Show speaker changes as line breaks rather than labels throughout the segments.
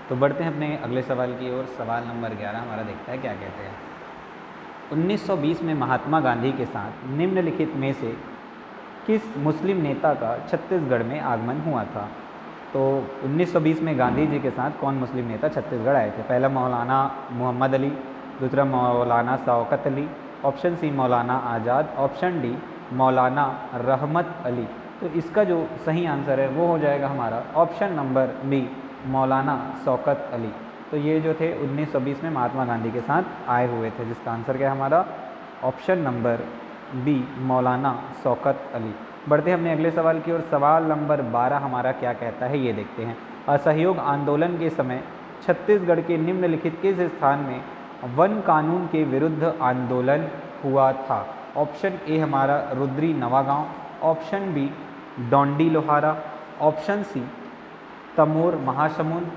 तो बढ़ते हैं अपने अगले सवाल की ओर। सवाल नंबर 11 हमारा देखता है क्या कहते हैं। 1920 में महात्मा गांधी के साथ निम्नलिखित में से किस मुस्लिम नेता का छत्तीसगढ़ में आगमन हुआ था? तो 1920 में गांधी जी के साथ कौन मुस्लिम नेता छत्तीसगढ़ आए थे? पहला मौलाना मोहम्मद अली, दूसरा मौलाना शौकत अली, ऑप्शन सी मौलाना आज़ाद, ऑप्शन डी मौलाना रहमत अली। तो इसका जो सही आंसर है वो हो जाएगा हमारा ऑप्शन नंबर बी मौलाना शौकत अली। तो ये जो थे 1920 में महात्मा गांधी के साथ आए हुए थे, जिसका आंसर क्या है हमारा ऑप्शन नंबर बी मौलाना शौकत अली। बढ़ते हैं अपने अगले सवाल की ओर। सवाल नंबर 12 हमारा क्या कहता है ये देखते हैं। असहयोग आंदोलन के समय छत्तीसगढ़ के निम्नलिखित किस स्थान में वन कानून के विरुद्ध आंदोलन हुआ था? ऑप्शन ए हमारा Rudri Navagaon, option B Dondi Lohara, option C Tamor Mahasamund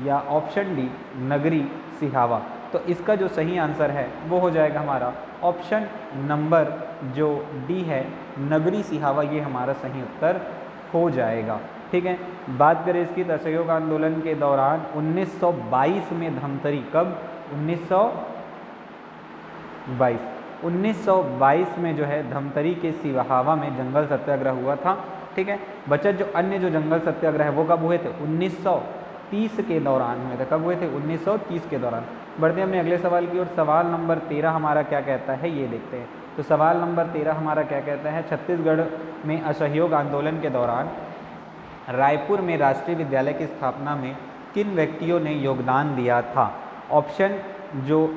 या ऑप्शन डी नगरी सिहावा। तो इसका जो सही आंसर है वो हो जाएगा हमारा ऑप्शन नंबर जो डी है नगरी सिहावा, ये हमारा सही उत्तर हो जाएगा। ठीक है, बात करें इसकी असहयोग आंदोलन के दौरान 1922 में धमतरी, कब 1922 में जो है धमतरी के सिहावा में जंगल सत्याग्रह हुआ था। ठीक है, बचत जो अन्य जो जंगल सत्याग्रह है वो कब हुए थे? 1930 के दौरान हुए थे। कब हुए थे? 1930 के दौरान। बढ़ते हैं अपने अगले सवाल की ओर। सवाल नंबर 13 हमारा क्या कहता है ये देखते हैं। तो सवाल नंबर 13 हमारा क्या कहता है, छत्तीसगढ़ में असहयोग आंदोलन के दौरान रायपुर में राष्ट्रीय विद्यालय की स्थापना में किन व्यक्तियों ने योगदान दिया था? ऑप्शन जो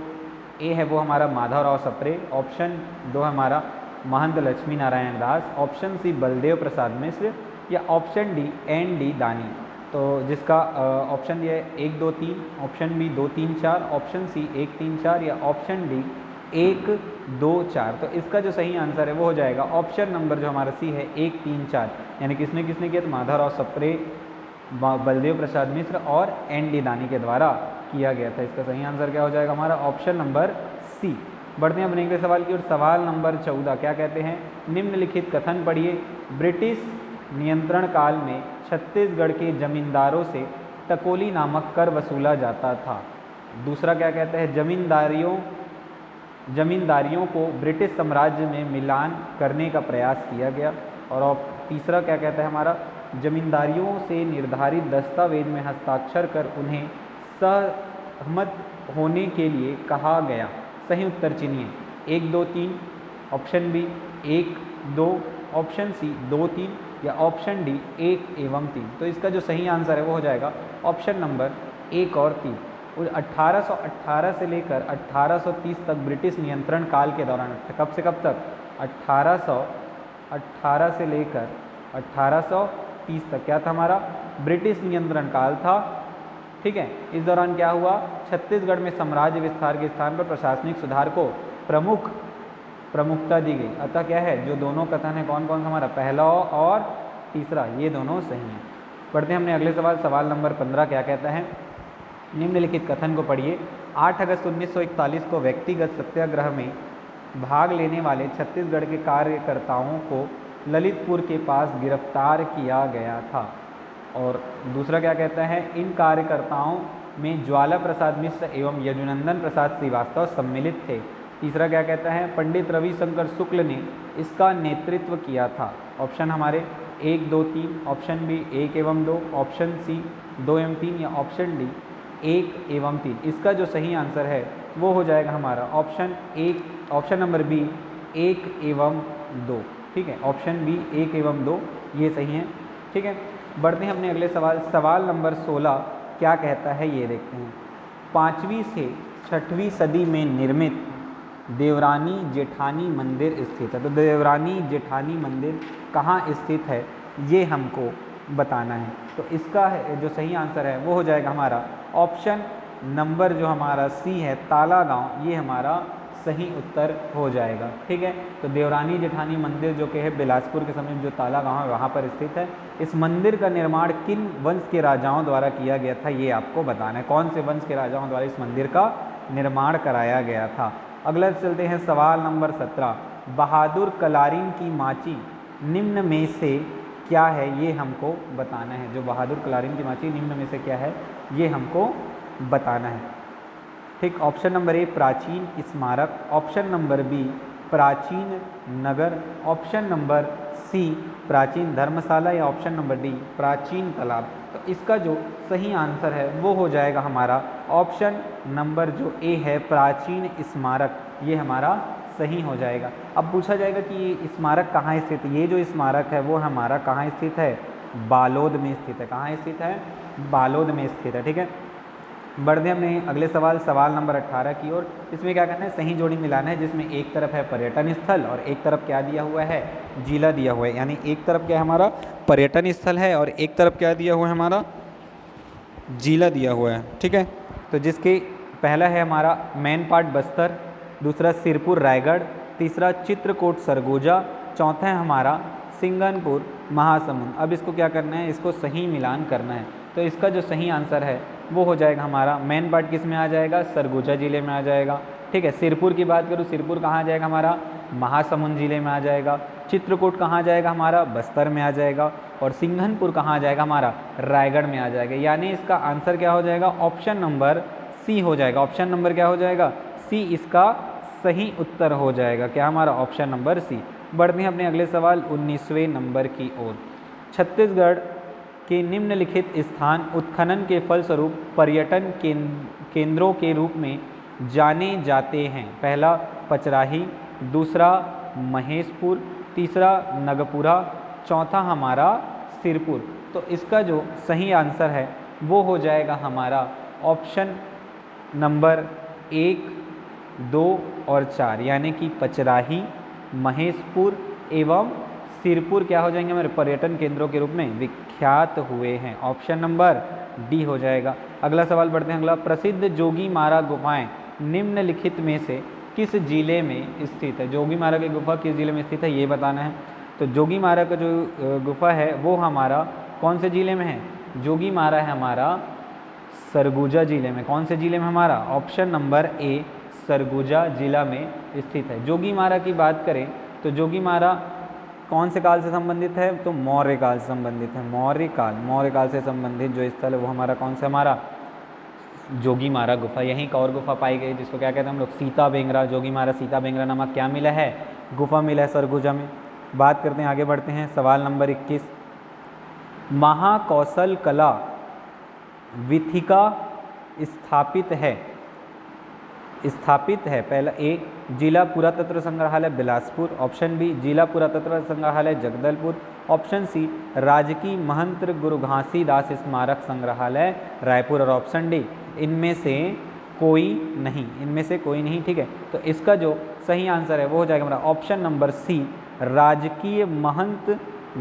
ए है वो हमारा माधवराव सप्रे, ऑप्शन 2 हमारा महंत लक्ष्मी नारायण दास, ऑप्शन सी बलदेव प्रसाद मिश्र या ऑप्शन डी एन डी दानी। तो जिसका ऑप्शन ये 1 2 3, ऑप्शन बी 2 3 4, ऑप्शन सी 1 3 4 या ऑप्शन डी 1 2 4। तो इसका जो सही आंसर है वो हो जाएगा ऑप्शन नंबर जो हमारा सी है 1 3 4। यानी किसने किसने किया? तो माधवराव सप्रे, बलदेव प्रसाद मिश्र और एन डी दानी के द्वारा किया गया था। इसका सही आंसर क्या हो जाएगा हमारा ऑप्शन नंबर सी। बढ़ते हैं अपने अगले सवाल की ओर। सवाल नंबर 14 क्या कहते हैं, निम्नलिखित कथन पढ़िए। ब्रिटिश नियंत्रण काल में छत्तीसगढ़ के जमींदारों से टकोली नामक कर वसूला जाता था। दूसरा क्या कहता है, जमींदारियों को ब्रिटिश साम्राज्य में मिलान करने का प्रयास किया गया। और तीसरा क्या कहता है हमारा, जमींदारियों से निर्धारित दस्तावेज में हस्ताक्षर कर उन्हें सहमत होने के लिए कहा गया। सही उत्तर चुनिए 1 2 3, ऑप्शन बी 1 2, ऑप्शन सी 2 3 या ऑप्शन डी 1 एवं 3। तो इसका जो सही आंसर है वो हो जाएगा ऑप्शन नंबर 1 और 3। 1818 से लेकर 1830 तक ब्रिटिश नियंत्रण काल के दौरान, कब से कब तक? 1818 से लेकर 1830 तक क्या था हमारा? ब्रिटिश नियंत्रण काल था। ठीक है, इस दौरान क्या हुआ? छत्तीसगढ़ में साम्राज्य विस्तार के स्थान पर प्रशासनिक सुधार को प्रमुखता दी गई। अतः क्या है, जो दोनों कथन है कौन कौन सा हमारा, पहला और तीसरा, ये दोनों सही हैं। पढ़ते हैं हमने अगले सवाल। सवाल नंबर 15 क्या कहता है, निम्नलिखित कथन को पढ़िए। 8 अगस्त 1941 को व्यक्तिगत सत्याग्रह में भाग लेने वाले छत्तीसगढ़ के कार्यकर्ताओं को ललितपुर के पास गिरफ्तार किया गया था। और दूसरा क्या कहता है, इन कार्यकर्ताओं में ज्वाला प्रसाद मिश्र एवं यजुनंदन प्रसाद श्रीवास्तव सम्मिलित थे। तीसरा क्या कहता है, पंडित रविशंकर शुक्ल ने इसका नेतृत्व किया था। ऑप्शन हमारे 1 2 3, ऑप्शन बी 1 एवं 2, ऑप्शन सी 2 एवं 3 या ऑप्शन डी 1 एवं 3। इसका जो सही आंसर है वो हो जाएगा हमारा ऑप्शन नंबर बी 1 एवं 2। ठीक है, ऑप्शन बी 1 एवं 2 ये सही है। ठीक है, बढ़ते हैं अपने अगले सवाल। सवाल नंबर 16 क्या कहता है ये देखते हैं। 5वीं से 6वीं सदी में निर्मित देवरानी जेठानी मंदिर स्थित है। तो देवरानी जेठानी मंदिर कहाँ स्थित है ये हमको बताना है। तो इसका जो सही आंसर है वो हो जाएगा हमारा ऑप्शन नंबर जो हमारा सी है ताला गाँव, ये हमारा सही उत्तर हो जाएगा। ठीक है, तो देवरानी जेठानी मंदिर जो कि है बिलासपुर के समीप जो ताला गाँव है वहाँ पर स्थित है। इस मंदिर का निर्माण किन वंश के राजाओं द्वारा किया गया था ये आपको बताना है। कौन से वंश के राजाओं द्वारा इस मंदिर का निर्माण कराया गया था। अगला चलते हैं सवाल नंबर 17। बहादुर कलारिन की माची निम्न में से क्या है ये हमको बताना है। जो बहादुर कलारीन की माची निम्न में से क्या है ये हमको बताना है। ठीक, ऑप्शन नंबर ए प्राचीन स्मारक, ऑप्शन नंबर बी प्राचीन नगर, ऑप्शन नंबर सी प्राचीन धर्मशाला या ऑप्शन नंबर डी प्राचीन तालाब। तो इसका जो सही आंसर है वो हो जाएगा हमारा ऑप्शन नंबर जो ए है प्राचीन स्मारक, ये हमारा सही हो जाएगा। अब पूछा जाएगा कि ये स्मारक कहाँ स्थित है। ये जो स्मारक है वो हमारा कहाँ स्थित है, बालोद में स्थित है। कहाँ स्थित है, बालोद में स्थित है। ठीक है, बढ़ते हमने अगले सवाल, सवाल नंबर 18 की ओर। इसमें क्या करना है, सही जोड़ी मिलाना है, जिसमें एक तरफ है पर्यटन स्थल और एक तरफ क्या दिया हुआ है, जिला दिया हुआ है। यानी एक तरफ क्या है हमारा पर्यटन स्थल है और एक तरफ क्या दिया हुआ है हमारा जिला दिया हुआ है। ठीक है, तो जिसके पहला है हमारा मेन पार्ट बस्तर, दूसरा सिरपुर रायगढ़, तीसरा चित्रकूट सरगोजा, चौथा है हमारा सिंगनपुर महासमुंद। अब इसको क्या करना है, इसको सही मिलान करना है। तो इसका जो सही आंसर है वो हो जाएगा हमारा मेन पार्ट किस में आ जाएगा, सरगुजा जिले में आ जाएगा। ठीक है, सिरपुर की बात करूँ, सिरपुर कहाँ आ जाएगा हमारा, महासमुंद जिले में आ जाएगा। चित्रकूट कहाँ आ जाएगा हमारा, बस्तर में आ जाएगा। और सिंघनपुर कहाँ आ जाएगा हमारा, रायगढ़ में आ जाएगा। यानी इसका आंसर क्या हो जाएगा, ऑप्शन नंबर सी हो जाएगा। ऑप्शन नंबर क्या हो जाएगा, सी इसका सही उत्तर हो जाएगा। क्या हमारा ऑप्शन नंबर सी। बढ़ते हैं अपने अगले सवाल 19वें नंबर की ओर। छत्तीसगढ़ के निम्नलिखित स्थान उत्खनन के फलस्वरूप पर्यटन केंद्रों के रूप में जाने जाते हैं। पहला पचराही, दूसरा महेशपुर, तीसरा नगपुरा, चौथा हमारा सिरपुर। तो इसका जो सही आंसर है वो हो जाएगा हमारा ऑप्शन नंबर 1, 2 और 4, यानी कि पचराही, महेशपुर एवं सिरपुर क्या हो जाएंगे हमारे पर्यटन केंद्रों के रूप में विख्यात हुए हैं। ऑप्शन नंबर डी हो जाएगा। अगला सवाल बढ़ते हैं। अगला, प्रसिद्ध जोगीमारा गुफाएं निम्नलिखित में से किस जिले में स्थित है। जोगीमारा की गुफा किस जिले में स्थित है ये बताना है। तो जोगीमारा का जो गुफा है वो हमारा कौन से जिले में है, जोगीमारा है हमारा सरगुजा जिले में। कौन से जिले में हमारा, ऑप्शन नंबर ए सरगुजा जिला में स्थित है। जोगीमारा की बात करें तो जोगीमारा कौन से काल से संबंधित है, तो मौर्य काल से संबंधित है। मौर्य काल से संबंधित जो स्थल है वो हमारा कौन सा, हमारा जोगीमारा गुफा। यहीं एक और गुफा पाई गई जिसको क्या कहते हैं हम लोग, सीता बेंगरा। जोगीमारा सीता बेंगरा नामक क्या मिला है, गुफा मिला है सरगुजा में। बात करते हैं, आगे बढ़ते हैं। सवाल नंबर 21, महाकौशल कला विथिका स्थापित है। पहला ए जिला पुरातत्व संग्रहालय बिलासपुर, ऑप्शन बी जिला पुरातत्व संग्रहालय जगदलपुर, ऑप्शन सी राजकीय महंत गुरु घासीदास स्मारक संग्रहालय रायपुर और ऑप्शन डी इनमें से कोई नहीं। ठीक है, तो इसका जो सही आंसर है वो हो जाएगा हमारा ऑप्शन नंबर सी राजकीय महंत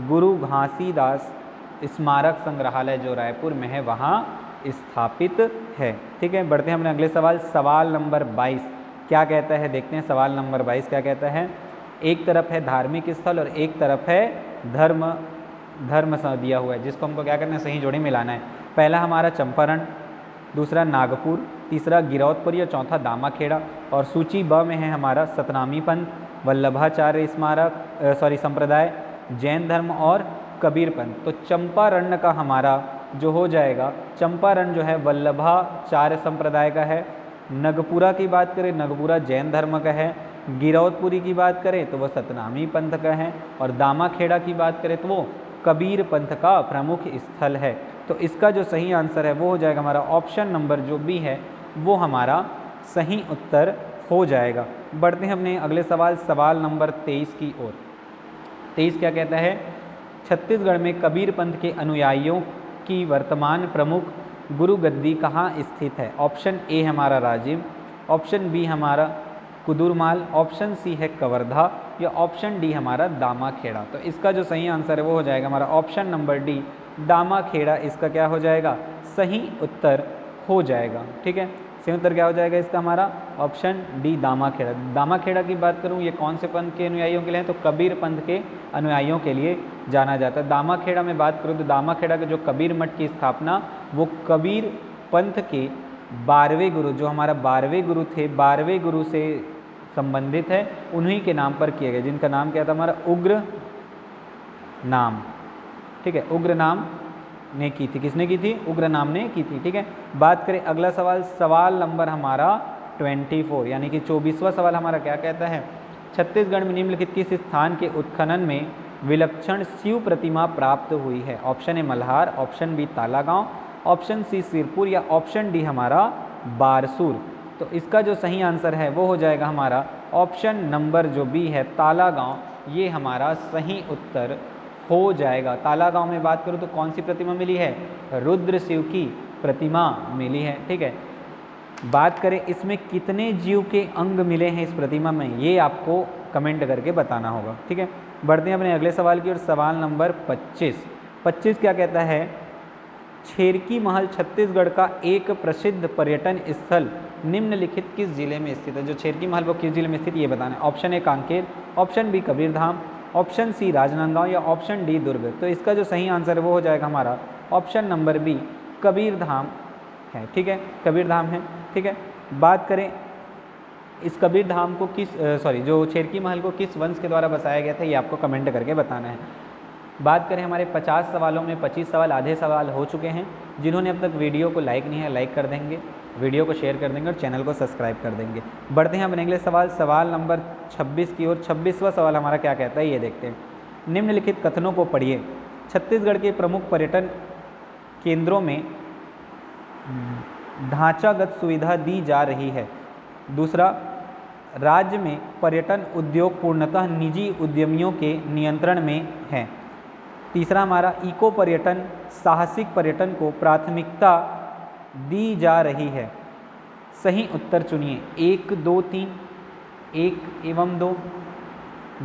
गुरु घासीदास स्मारक संग्रहालय जो रायपुर में है वहाँ स्थापित है। ठीक है, बढ़ते हैं अपने अगले सवाल, सवाल नंबर 22 क्या कहता है, देखते हैं सवाल नंबर 22 क्या कहता है। एक तरफ है धार्मिक स्थल और एक तरफ है धर्म दिया हुआ है, जिसको हमको क्या करना है, सही जोड़ी मिलाना है। पहला हमारा चंपारण, दूसरा नागपुर, तीसरा गिरौदपुर या चौथा दामाखेड़ा। और सूची ब में है हमारा सतनामी पंथ, वल्लभाचार्य संप्रदाय, जैन धर्म और कबीर पंथ। तो चंपारण का हमारा जो हो जाएगा, चंपारण जो है वल्लभाचार्य संप्रदाय का है। नगपुरा की बात करें, नगपुरा जैन धर्म का है। गिरौदपुरी की बात करें तो वह सतनामी पंथ का है। और दामाखेड़ा की बात करें तो वो कबीर पंथ का प्रमुख स्थल है। तो इसका जो सही आंसर है वो हो जाएगा हमारा ऑप्शन नंबर जो बी है वो हमारा सही उत्तर हो जाएगा। बढ़ते हैं अपने अगले सवाल, सवाल नंबर 23 की ओर। 23 क्या कहता है, छत्तीसगढ़ में कबीर पंथ के अनुयायियों की वर्तमान प्रमुख गुरु गद्दी कहाँ स्थित है। ऑप्शन ए हमारा राजिम, ऑप्शन बी हमारा कुदुरमाल, ऑप्शन सी है कवर्धा या ऑप्शन डी हमारा दामाखेड़ा। तो इसका जो सही आंसर है वो हो जाएगा हमारा ऑप्शन नंबर डी दामाखेड़ा। इसका क्या हो जाएगा, सही उत्तर हो जाएगा। ठीक है, सही उत्तर क्या हो जाएगा इसका हमारा ऑप्शन डी दामाखेड़ा। दामाखेड़ा की बात करूँ ये कौन से पंथ के अनुयायियों के लिए है, तो कबीर पंथ के अनुयायियों के लिए जाना जाता है। दामाखेड़ा में बात करूँ तो दामाखेड़ा के जो कबीर मठ की स्थापना वो कबीर पंथ के 12वें गुरु, जो हमारा 12वें गुरु थे, 12वें गुरु से संबंधित है, उन्हीं के नाम पर किए गए, जिनका नाम क्या था हमारा उग्र नाम। ठीक है, उग्र नाम ने की थी। किसने की थी? उग्र नाम ने की थी। ठीक है, बात करें अगला सवाल, सवाल नंबर हमारा 24 यानी कि 24वां सवाल हमारा क्या कहता है, छत्तीसगढ़ में निम्नलिखित किस स्थान के उत्खनन में विलक्षण शिव प्रतिमा प्राप्त हुई है? Option A Malhar, option B Talagaon, option C Sirpur या ऑप्शन डी हमारा बारसूर। तो इसका जो सही आंसर है वो हो जाएगा हमारा ऑप्शन नंबर जो बी है तालागांव, ये हमारा सही उत्तर हो जाएगा। तालागांव में बात करूँ तो कौन सी प्रतिमा मिली है? रुद्र शिव की प्रतिमा मिली है। ठीक है, बात करें इसमें कितने जीव के अंग मिले हैं इस प्रतिमा में, ये आपको कमेंट करके बताना होगा। ठीक है, बढ़ते हैं अपने अगले सवाल की ओर। सवाल नंबर 25 क्या कहता है, छेरकी महल छत्तीसगढ़ का एक प्रसिद्ध पर्यटन स्थल निम्नलिखित किस जिले में स्थित है? जो छेरकी महल वो किस जिले में स्थित, ये बताना है। Option A Kanker, option B Kabirdham, option C Rajnandgaon या ऑप्शन डी दुर्ग। तो इसका जो सही आंसर है वो हो जाएगा हमारा ऑप्शन नंबर बी कबीरधाम है। ठीक है, कबीरधाम है। ठीक है, बात करें इस कबीरधाम को जो छेरकी महल को किस वंश के द्वारा बसाया गया था, ये आपको कमेंट करके बताना है। बात करें हमारे 50 सवालों में 25 सवाल आधे सवाल हो चुके हैं। जिन्होंने अब तक वीडियो को लाइक नहीं है लाइक कर देंगे, वीडियो को शेयर कर देंगे और चैनल को सब्सक्राइब कर देंगे। बढ़ते हैं अपने अगले सवाल, सवाल नंबर 26 की ओर। 26वां सवाल हमारा क्या कहता है, ये देखते हैं। निम्नलिखित कथनों को पढ़िए। छत्तीसगढ़ के प्रमुख पर्यटन केंद्रों में ढांचागत सुविधा दी जा रही है। दूसरा, राज्य में पर्यटन उद्योग पूर्णतः निजी उद्यमियों के नियंत्रण में है। तीसरा हमारा इको पर्यटन, साहसिक पर्यटन को प्राथमिकता दी जा रही है। सही उत्तर चुनिए, 1, 2, 3, 1 एवं 2,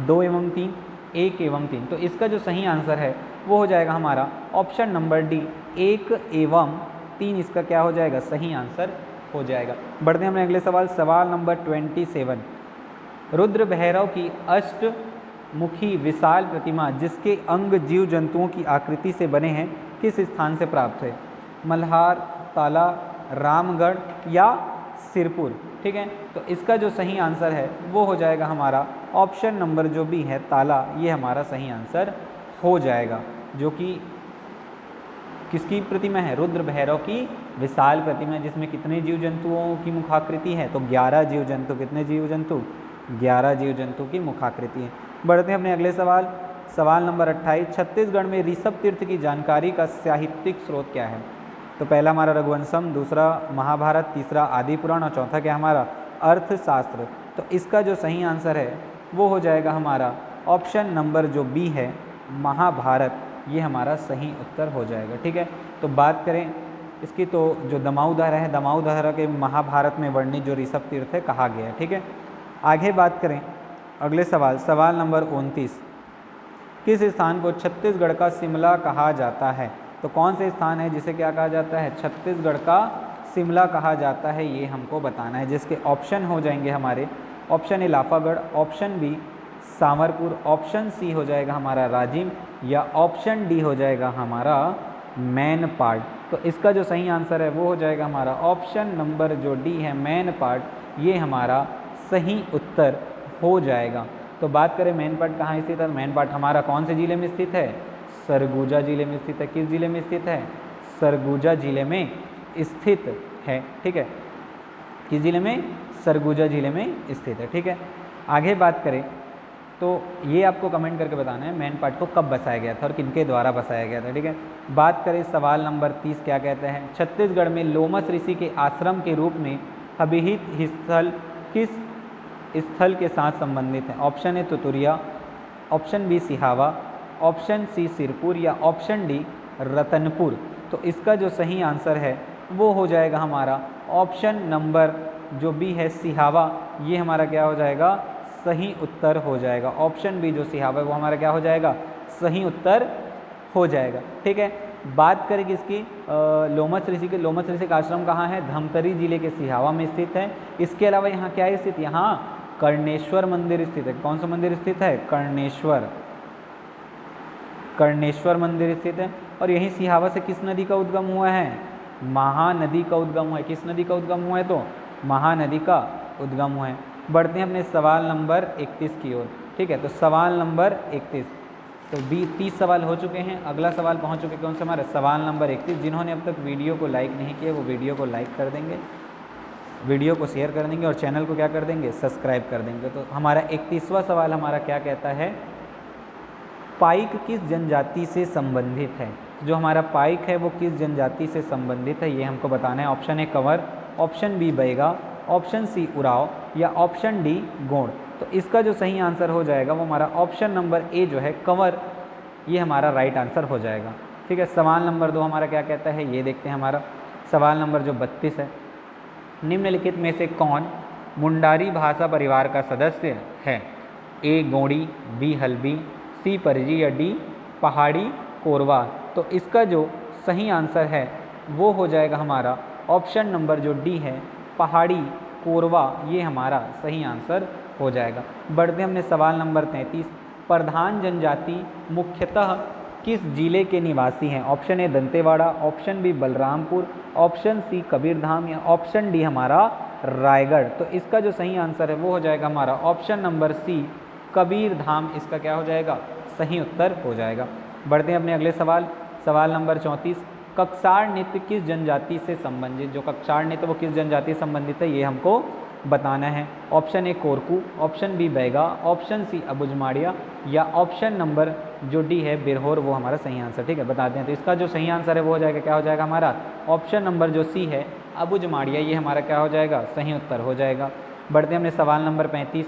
2 एवं 3, 1 एवं 3। तो इसका जो सही आंसर है वो हो जाएगा हमारा ऑप्शन नंबर डी 1 एवं 3। इसका क्या हो जाएगा? सही आंसर हो जाएगा। बढ़ते हैं अपने अगले सवाल, सवाल नंबर 27। रुद्र भैरव की अष्टमुखी विशाल प्रतिमा जिसके अंग जीव जंतुओं की आकृति से बने हैं किस स्थान से प्राप्त है? मल्हार, ताला, रामगढ़ या सिरपुर। ठीक है, तो इसका जो सही आंसर है वो हो जाएगा हमारा ऑप्शन नंबर जो भी है ताला, ये हमारा सही आंसर हो जाएगा। जो कि किसकी प्रतिमा है? रुद्र भैरव की विशाल प्रतिमा है, जिसमें कितने जीव जंतुओं की मुखाकृति है? तो 11 जीव जंतु। कितने जीव जंतु? 11 जीव जंतु की मुखाकृति है। बढ़ते हैं अपने अगले सवाल, सवाल नंबर 28। छत्तीसगढ़ में ऋषभ तीर्थ की जानकारी का साहित्यिक स्रोत क्या है? तो पहला हमारा रघुवंशम, दूसरा महाभारत, तीसरा आदि पुराण और चौथा क्या हमारा अर्थशास्त्र। तो इसका जो सही आंसर है वो हो जाएगा हमारा ऑप्शन नंबर जो बी है महाभारत, ये हमारा सही उत्तर हो जाएगा। ठीक है, तो बात करें इसकी तो जो दमाऊ दहरा है, दमाऊ दहरा के महाभारत में वर्णित जो ऋषभ तीर्थ है कहा गया है। ठीक है, आगे बात करें अगले सवाल, सवाल नंबर 29। किस स्थान को छत्तीसगढ़ का शिमला कहा जाता है? तो कौन से स्थान है जिसे क्या कहा जाता है? छत्तीसगढ़ का शिमला कहा जाता है, ये हमको बताना है। जिसके ऑप्शन हो जाएंगे हमारे option A Laphagarh, option B Samarpur, option C हो जाएगा हमारा राजिम या ऑप्शन डी हो जाएगा हमारा मैनपाट। तो इसका जो सही आंसर है वो हो जाएगा हमारा ऑप्शन नंबर जो डी है मैनपाट, ये हमारा सही उत्तर हो जाएगा। तो बात करें मैनपाट कहाँ स्थित है? मैनपाट हमारा कौन से जिले में स्थित है? सरगुजा जिले में स्थित है। किस जिले में स्थित है? सरगुजा जिले में स्थित है। ठीक है, किस जिले में? सरगुजा जिले में स्थित है। ठीक है, आगे बात करें तो ये आपको कमेंट करके बताना है मैनपाट को कब बसाया गया था और किनके द्वारा बसाया गया था। ठीक है, बात करें सवाल नंबर 30 क्या कहते हैं? छत्तीसगढ़ में लोमस ऋषि के आश्रम के रूप में अभिहित स्थल किस स्थल के साथ संबंधित है? Option A Tuturia, option B Sihawa, option C Sirpur या ऑप्शन डी रतनपुर। तो इसका जो सही आंसर है वो हो जाएगा हमारा ऑप्शन नंबर जो बी है सिहावा, ये हमारा क्या हो जाएगा? सही उत्तर हो जाएगा। ऑप्शन बी जो सिहावा है वो हमारा क्या हो जाएगा? सही उत्तर हो जाएगा। ठीक है, बात करें किसकी? लोमस ऋषि के। लोमस ऋषि का आश्रम कहाँ है? धमतरी जिले के सिहावा में स्थित है। इसके अलावा यहाँ क्या है स्थित? यहाँ कर्णेश्वर मंदिर स्थित है। कौन सा मंदिर स्थित है? कर्णेश्वर मंदिर स्थित है। और यही सिहावा से किस नदी का उद्गम हुआ है? महानदी का उद्गम हुआ है। किस नदी का उद्गम हुआ है? तो महानदी का उद्गम हुआ है। बढ़ते हैं अपने सवाल नंबर 31 की ओर। ठीक है, तो सवाल नंबर 31, तो 30 सवाल हो चुके हैं। अगला सवाल पहुंच चुके कौन से हमारे सवाल नंबर 31। जिन्होंने अब तक वीडियो को लाइक नहीं किया वो वीडियो को लाइक कर देंगे, वीडियो को शेयर कर देंगे और चैनल को क्या कर देंगे, सब्सक्राइब कर देंगे। तो हमारा 31वां सवाल हमारा क्या कहता है, पाइक किस जनजाति से संबंधित है। जो हमारा पाइक है वो किस जनजाति से संबंधित है ये हमको बताना है। Option A Kanwar, option B Baiga, option C Oraon या ऑप्शन डी गोंड। तो इसका जो सही आंसर हो जाएगा वो हमारा ऑप्शन नंबर ए जो है कंवर, ये हमारा राइट आंसर हो जाएगा। ठीक है, सवाल नंबर 2 हमारा क्या कहता है ये देखते हैं। हमारा सवाल नंबर जो 32 है, निम्नलिखित में से कौन मुंडारी भाषा परिवार का सदस्य है। ए गोंडी, बी हल्बी, सी परजी या डी पहाड़ी कोरवा। तो इसका जो सही आंसर है वो हो जाएगा हमारा ऑप्शन नंबर जो डी है पहाड़ी कोरवा, ये हमारा सही आंसर हो जाएगा। बढ़ते हमने सवाल नंबर 33, प्रधान जनजाति मुख्यतः किस जिले के निवासी हैं। Option A Dantewada, option B Balrampur, option C Kabirdham या ऑप्शन डी हमारा रायगढ़। तो इसका जो सही आंसर है वो हो जाएगा हमारा ऑप्शन नंबर सी कबीरधाम, इसका क्या हो जाएगा, सही उत्तर हो जाएगा। बढ़ते हैं अपने अगले सवाल, सवाल नंबर 34, कक्षार नृत्य किस जनजाति से संबंधित। जो कक्षार नृत्य वो किस जनजाति से संबंधित है ये हमको बताना है। Option A Korku, option B Baiga, option C Abujhmaria या ऑप्शन नंबर जो डी है बिरहोर, वो हमारा सही आंसर। ठीक है, बताते हैं। तो इसका जो सही आंसर है वो हो जाएगा, क्या हो जाएगा हमारा ऑप्शन नंबर जो सी है अबुझमाड़िया, ये हमारा क्या हो जाएगा, सही उत्तर हो जाएगा। बढ़ते हैं हमने सवाल नंबर 35,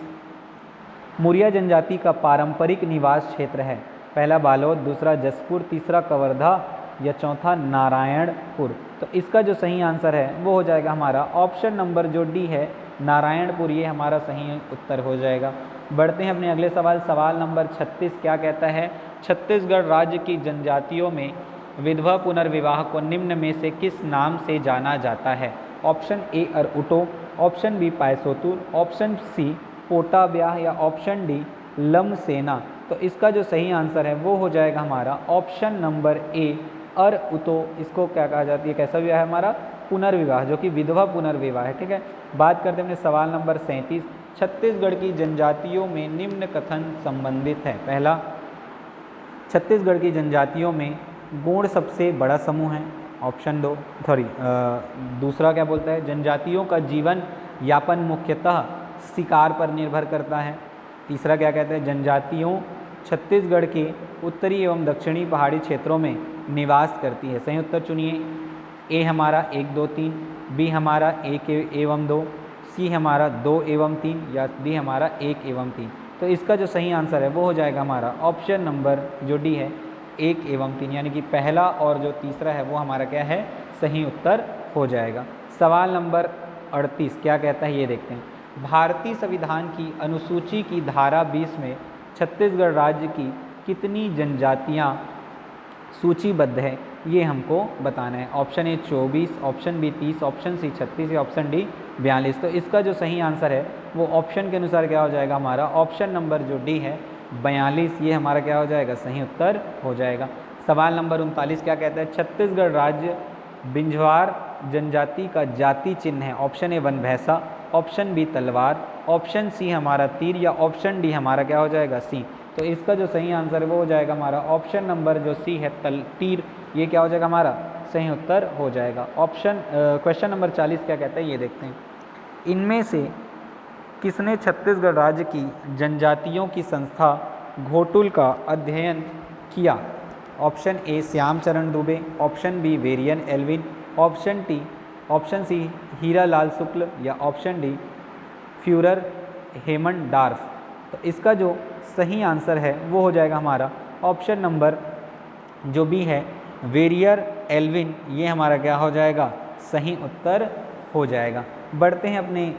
मुरिया जनजाति का पारंपरिक निवास क्षेत्र है। पहला बालोद, दूसरा जसपुर, तीसरा कवर्धा या चौथा नारायणपुर। तो इसका जो सही आंसर है वो हो जाएगा हमारा ऑप्शन नंबर जो डी है नारायणपुर, ये हमारा सही उत्तर हो जाएगा। बढ़ते हैं अपने अगले सवाल, सवाल नंबर 36 क्या कहता है, छत्तीसगढ़ राज्य की जनजातियों में विधवा पुनर्विवाह को निम्न में से किस नाम से जाना जाता है। Option A Arauto, option B Paysotur, option C Pota Byah या ऑप्शन डी लमसेना। तो इसका जो सही आंसर है वो हो जाएगा हमारा ऑप्शन नंबर ए अरउतो। इसको क्या कहा जाती है, कैसा विवाह है हमारा, पुनर्विवाह, जो कि विधवा पुनर्विवाह है। ठीक है, बात करते हैं अपने सवाल नंबर 37, छत्तीसगढ़ की जनजातियों में निम्न कथन संबंधित है। पहला, छत्तीसगढ़ की जनजातियों में गोंड सबसे बड़ा समूह है। ऑप्शन दूसरा क्या बोलता है, जनजातियों का जीवन यापन मुख्यतः शिकार पर निर्भर करता है। तीसरा क्या कहता है, जनजातियों छत्तीसगढ़ के उत्तरी एवं दक्षिणी पहाड़ी क्षेत्रों में निवास करती है। सही उत्तर चुनिए। ए हमारा 1 2 3, बी हमारा 1 एवं 2, सी हमारा 2 एवं 3 या डी हमारा 1 एवं 3। तो इसका जो सही आंसर है वो हो जाएगा हमारा ऑप्शन नंबर जो डी है 1 एवं 3, यानी कि पहला और जो तीसरा है वो हमारा क्या है, सही उत्तर हो जाएगा। सवाल नंबर 38 क्या कहता है ये देखते हैं, भारतीय संविधान की अनुसूची की धारा 20 में छत्तीसगढ़ राज्य की कितनी जनजातियां सूचीबद्ध है, ये हमको बताना है। Option A 24, option B 30, option C 36 या ऑप्शन डी 42। तो इसका जो सही आंसर है वो ऑप्शन के अनुसार क्या हो जाएगा हमारा ऑप्शन नंबर जो डी है 42, ये हमारा क्या हो जाएगा, सही उत्तर हो जाएगा। सवाल नंबर 39 क्या कहता है, छत्तीसगढ़ राज्य बिंझवार जनजाति का जाति चिन्ह है। ऑप्शन ए वन भैंसा, ऑप्शन बी तलवार, ऑप्शन सी हमारा तीर या ऑप्शन डी हमारा क्या हो जाएगा, सी। तो इसका जो सही आंसर है वो हो जाएगा हमारा ऑप्शन नंबर जो सी है तीर, ये क्या हो जाएगा हमारा सही उत्तर हो जाएगा। क्वेश्चन नंबर 40 क्या कहता है ये देखते हैं, इनमें से किसने छत्तीसगढ़ राज्य की जनजातियों की संस्था घोटुल का अध्ययन किया। Option A Shyamacharan Dube, option B Verrier Elwin, option C Hiralal Shukla या option D Furer Haimendorf. तो इसका जो सही आंसर है वो हो जाएगा हमारा ऑप्शन नंबर जो बी है वेरियर एल्विन, ये हमारा क्या हो जाएगा, सही उत्तर हो जाएगा। बढ़ते हैं अपने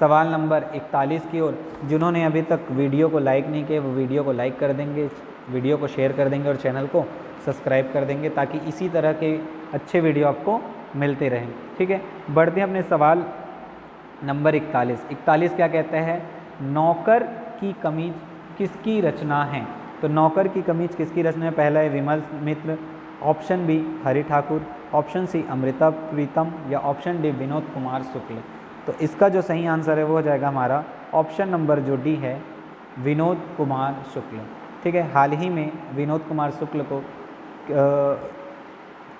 सवाल नंबर 41 की ओर। जिन्होंने अभी तक वीडियो को लाइक नहीं किया वो वीडियो को लाइक कर देंगे, वीडियो को शेयर कर देंगे और चैनल को सब्सक्राइब कर देंगे ताकि इसी तरह के अच्छे वीडियो आपको मिलते रहें। ठीक है, बढ़ते हैं अपने सवाल नंबर 41 क्या कहता है, नौकर की कमीज किसकी रचना है। तो नौकर की कमीज किसकी रचना है, पहला है Vimal Mitra, option B Hari Thakur, option C Amrita Pritam या ऑप्शन डी विनोद कुमार शुक्ल। तो इसका जो सही आंसर है वो हो जाएगा हमारा ऑप्शन नंबर जो डी है विनोद कुमार शुक्ल। ठीक है, हाल ही में विनोद कुमार शुक्ल को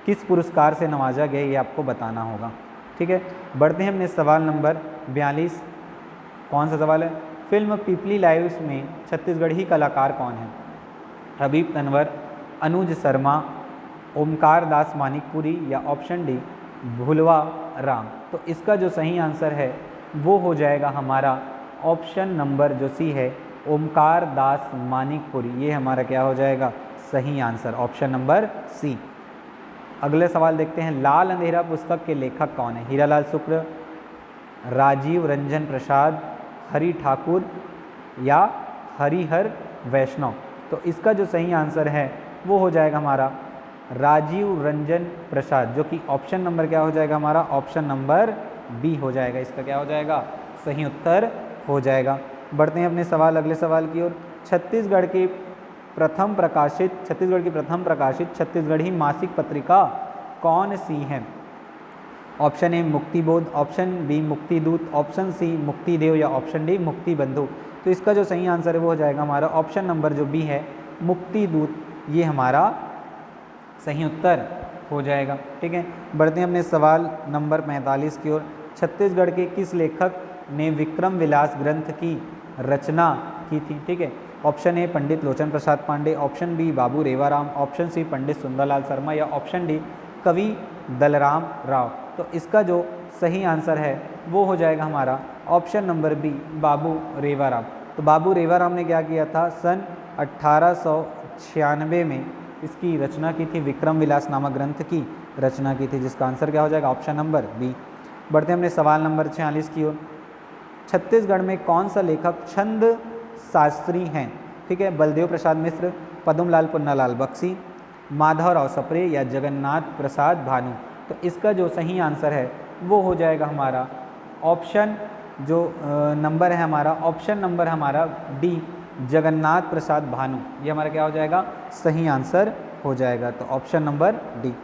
किस पुरस्कार से नवाजा गया ये आपको बताना होगा। ठीक है, बढ़ते हैं अपने सवाल नंबर 42। कौन सा सवाल है? फिल्म पीपली लाइव्स में छत्तीसगढ़ी कलाकार कौन है? हबीब तनवर, अनुज शर्मा, ओमकार दास मानिकपुरी या ऑप्शन डी भुलवा राम। तो इसका जो सही आंसर है वो हो जाएगा हमारा ऑप्शन नंबर जो सी है, ओमकार दास मानिकपुरी। ये हमारा क्या हो जाएगा? सही आंसर, ऑप्शन नंबर सी। अगले सवाल देखते हैं, लाल अंधेरा पुस्तक के लेखक कौन है? हीरालाल शुक्ल, राजीव रंजन प्रसाद, हरि ठाकुर या हरिहर वैष्णव। तो इसका जो सही आंसर है वो हो जाएगा हमारा राजीव रंजन प्रसाद, जो कि ऑप्शन नंबर क्या हो जाएगा हमारा? ऑप्शन नंबर बी हो जाएगा। इसका क्या हो जाएगा? सही उत्तर हो जाएगा। बढ़ते हैं अपने सवाल अगले सवाल की ओर। छत्तीसगढ़ की प्रथम प्रकाशित छत्तीसगढ़ी मासिक पत्रिका कौन सी है? Option A Muktibodh, option B Muktidoot, option C Muktidev या ऑप्शन डी मुक्तिबंधु। तो इसका जो सही आंसर है वो हो जाएगा हमारा ऑप्शन नंबर जो बी है, मुक्तिदूत। ये हमारा सही उत्तर हो जाएगा। ठीक है, बढ़ते हैं अपने सवाल नंबर 45 की ओर। छत्तीसगढ़ के किस लेखक ने विक्रम विलास ग्रंथ की रचना की थी? ठीक है, option A Pandit Lochan Prasad Pandey, option B Babu Rewaram, option C Pandit Sundarlal Sharma या ऑप्शन डी कवि दलराम राव। तो इसका जो सही आंसर है वो हो जाएगा हमारा option number B, Babu Revaram. तो बाबू रेवाराम ने क्या किया था? सन 1896 में इसकी रचना की थी, विक्रम विलास नामक ग्रंथ की रचना की थी, जिसका आंसर क्या हो जाएगा? Option number B. बढ़ते हैं अपने सवाल नंबर 46 की ओर। छत्तीसगढ़ में कौन सा लेखक छंद शास्त्री हैं? ठीक है, बलदेव प्रसाद मिश्र, पद्मलाल पुन्नालाल बख्शी, माधवराव सप्रे या जगन्नाथ प्रसाद भानु। तो इसका जो सही आंसर है वो हो जाएगा हमारा ऑप्शन जो नंबर है हमारा, ऑप्शन नंबर हमारा डी, जगन्नाथ प्रसाद भानु। ये हमारा क्या हो जाएगा? सही आंसर हो जाएगा। तो ऑप्शन नंबर डी।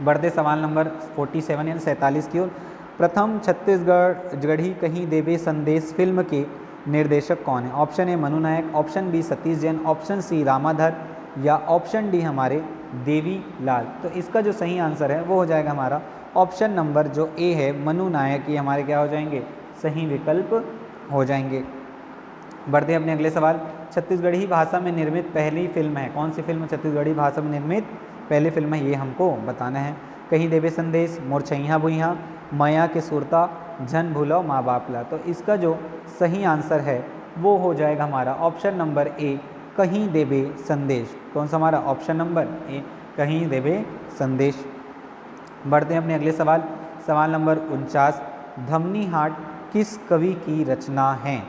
बढ़ते सवाल नंबर 47 यानी 47 की ओर। प्रथम छत्तीसगढ़ी कहीं देवे संदेश फिल्म के निर्देशक कौन है? Option A Manu Nayak, option B Satish Jain, option C Ramadhar या ऑप्शन डी हमारे देवी लाल। तो इसका जो सही आंसर है वो हो जाएगा हमारा ऑप्शन नंबर जो ए है, मनु नायक। ये हमारे क्या हो जाएंगे? सही विकल्प हो जाएंगे। बढ़ते हैं अपने अगले सवाल। छत्तीसगढ़ी भाषा में निर्मित पहली फिल्म है? कौन सी फिल्म छत्तीसगढ़ी भाषा में निर्मित पहली फिल्म है? ये हमको बताना है। कहीं देवे संदेश, मोरछैया भुइयाँ, मया के सुरता, झन भूलो माँ बापला। तो इसका जो सही आंसर है वो हो जाएगा हमारा ऑप्शन नंबर ए, कहीं देवे संदेश। कौन सा हमारा? ऑप्शन नंबर ए, कहीं देवे संदेश। बढ़ते हैं अपने अगले सवाल, सवाल नंबर 49। धमनी हाट किस कवि की रचना है?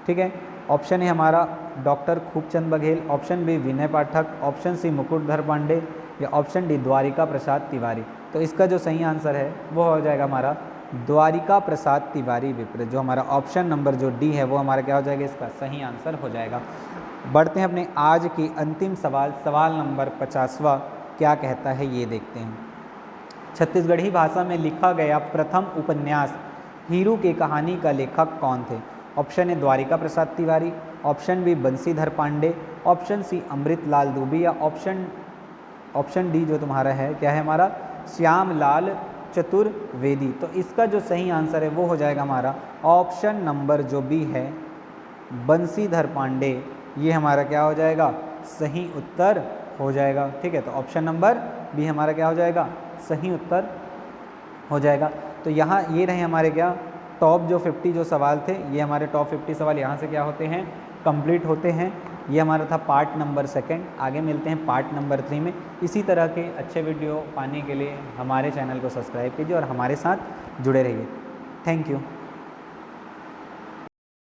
ठीक है, ऑप्शन ए हमारा doctor Khubchand Baghel, option B Vinay Pathak, option C Mukutdhar Pandey या ऑप्शन डी द्वारिका प्रसाद तिवारी। तो इसका जो सही आंसर है वो हो जाएगा हमारा द्वारिका प्रसाद तिवारी विप्र। जो हमारा ऑप्शन नंबर जो डी है वो हमारा क्या हो जाएगा? इसका सही आंसर हो जाएगा। बढ़ते हैं अपने आज की अंतिम सवाल, सवाल नंबर 50वां क्या कहता है ये देखते हैं। छत्तीसगढ़ी भाषा में लिखा गया प्रथम उपन्यास हीरू की कहानी का लेखक कौन थे? Option A Dwarika Prasad Tiwari, option B Bansidhar Pandey, option C Amritlal Dubey या ऑप्शन डी जो तुम्हारा है क्या है हमारा? श्यामलाल चतुर्वेदी। तो इसका जो सही आंसर है वो हो जाएगा हमारा ऑप्शन नंबर जो बी है, बंसीधर पांडे। ये हमारा क्या हो जाएगा? सही उत्तर हो जाएगा। ठीक है, तो ऑप्शन नंबर बी हमारा क्या हो जाएगा? सही उत्तर हो जाएगा। तो यहाँ ये रहे हमारे क्या टॉप जो 50 जो सवाल थे, ये हमारे टॉप 50 सवाल यहाँ से क्या होते हैं? कंप्लीट होते हैं। ये हमारा था पार्ट नंबर 2। आगे मिलते हैं पार्ट नंबर 3 में। इसी तरह के अच्छे वीडियो पाने के लिए हमारे चैनल को सब्सक्राइब कीजिए और हमारे साथ जुड़े रहिए। Thank you.